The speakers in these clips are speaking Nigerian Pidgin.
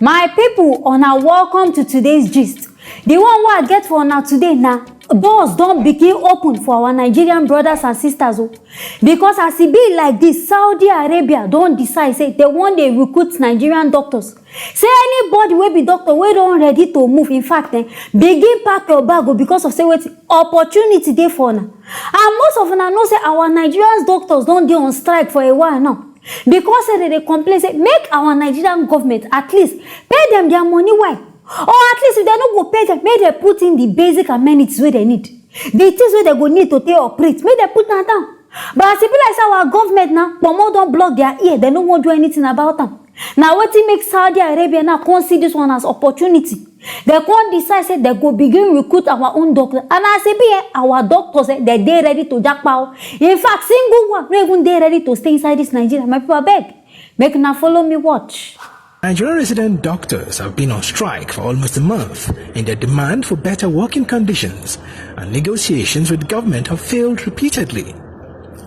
My people, welcome to today's gist. The one I get for now today now, doors don't begin open for our Nigerian brothers and sisters. Because as it be like this, Saudi Arabia don't decide, say they want to recruit Nigerian doctors. Say anybody will be doctor, we don't ready to move. In fact, begin pack your bag because of say what opportunity there for now. And most of them know say our Nigerian doctors don't go on strike for a while now. Because they complain, say, make our Nigerian government at least pay them their money well. Or at least if they don't go pay them, may they put in the basic amenities where they need. The things where they go need to take operate, may they put that down. But as people like our government now, but more don't block their ear, they don't want to do anything about them. Now what it makes Saudi Arabia now consider this one as opportunity. They can't decide say they go begin recruit our own doctors. And as it be our doctors, they're ready to jackpot. In fact, single one, not even they ready to stay inside this Nigeria. My people beg, make now follow me watch. Nigerian resident doctors have been on strike for almost a month in their demand for better working conditions, and negotiations with government have failed repeatedly.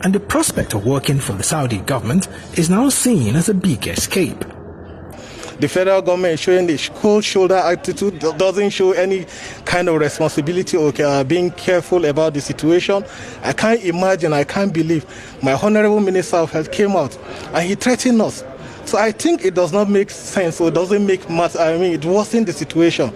And the prospect of working for the Saudi government is now seen as a big escape. The federal government is showing the cold shoulder attitude, doesn't show any kind of responsibility or being careful about the situation. I can't imagine, I can't believe my Honorable Minister of Health came out and he threatened us. So I think it does not make sense, or doesn't make much. I mean, it wasn't the situation.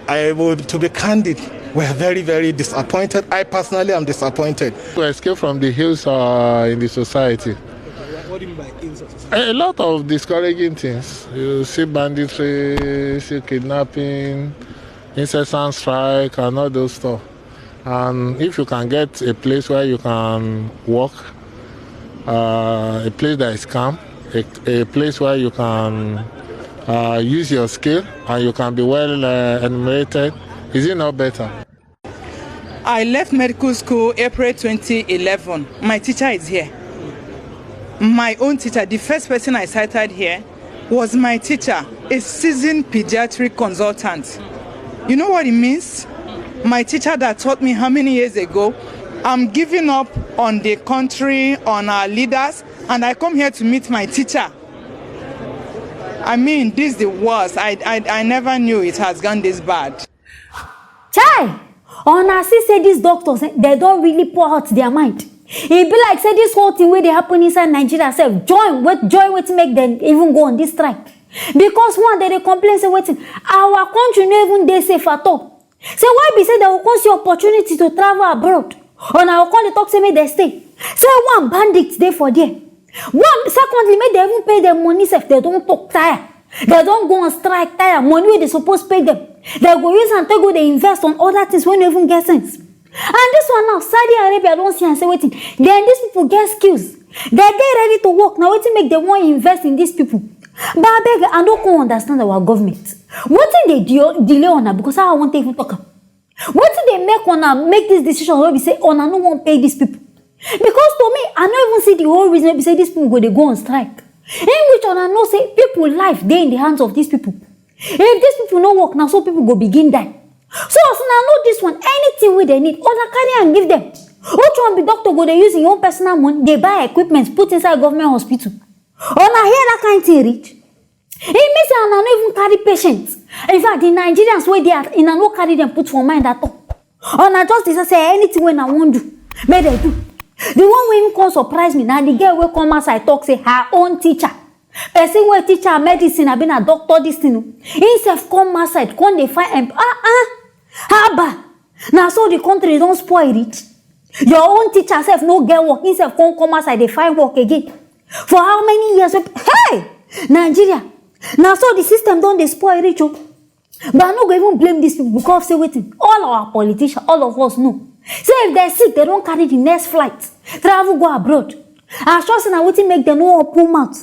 To be candid, we're very, very disappointed. I personally am disappointed. To escape from the hills in the society. What do you mean by hills of society? A lot of discouraging things. You see banditry, see kidnapping, incessant strike, and all those stuff. And if you can get a place where you can walk, a place that is calm, a place where you can use your skill and you can be well enumerated, is it not better? I left medical school April 2011. My teacher is here. My own teacher, the first person I cited here was my teacher, a seasoned pediatric consultant. You know what it means? My teacher that taught me how many years ago, I'm giving up on the country, on our leaders, and I come here to meet my teacher. I mean, this is the worst. I never knew it has gone this bad. Chai! On I say these doctors, they don't really pour out their mind. It be like say this whole thing where they happen inside Nigeria self, join to make them even go on this strike. Because one day they complain, say waiting, our country not even they safe at all. Say why be say they will cost you opportunity to travel abroad? On our country talk say make they stay. Say one bandit there for there. One secondly, make they even pay their money if they don't talk tire. They don't go on strike tire. Money where they supposed to pay them. They go use and go they invest on other things when they even get sense. And this one now, Saudi Arabia don't see and say waiting. Then these people get skills. They're ready to work. Now waiting make they want to invest in these people. But I beg, I don't understand our government. What did they delay on her? Because I won't even talk. What did they make on her make this decision where we say, oh, I don't want to pay these people? Because to me, I don't even see the whole reason we say these people go on strike. In which one I know say people life they in the hands of these people. If these people no work now, so people go begin die. So I know this one, anything where they need, other carry and give them. Which one be doctor go they use your own personal money, they buy equipment, put inside government hospital. Or now here that kind of thing rich. It means I not even carry patients. In fact, the Nigerians where they are, in a no carry them put for mind at all. Or now just say anything when I want to do, may they do. The one wey come surprise me now, the girl will come outside talk say her own teacher. Person wey teacher medicine, have been a doctor this thing. Himself come outside, come they find haba. Now so the country don't spoil it. Your own teacher self no get work. Himself come outside, they find work again. For how many years? Hey! Nigeria. Now so the system don't they spoil it. But I'm not going to even blame these people because say waiting. All our politicians, all of us know. Say if they're sick, they don't carry the next flight. Travel go abroad. I sure say now what make them no pull mouth.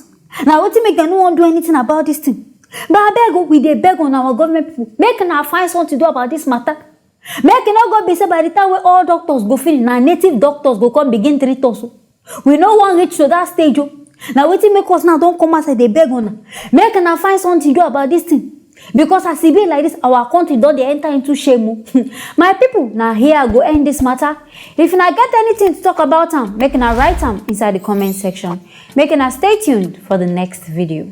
Now what make them no want do anything about this thing. But I beg we they beg on our government people. Make now find something to do about this matter. Make not go be say by the time where all doctors go finish, now native doctors go come begin treat us. We no one reach to that stage. Now what make us now don't come outside they beg on. Make now find something to do about this thing. Because as it be like this, our country don't they enter into shame. My people, now here I go end this matter. If you not get anything to talk about them, make na write them inside the comment section. Make na stay tuned for the next video.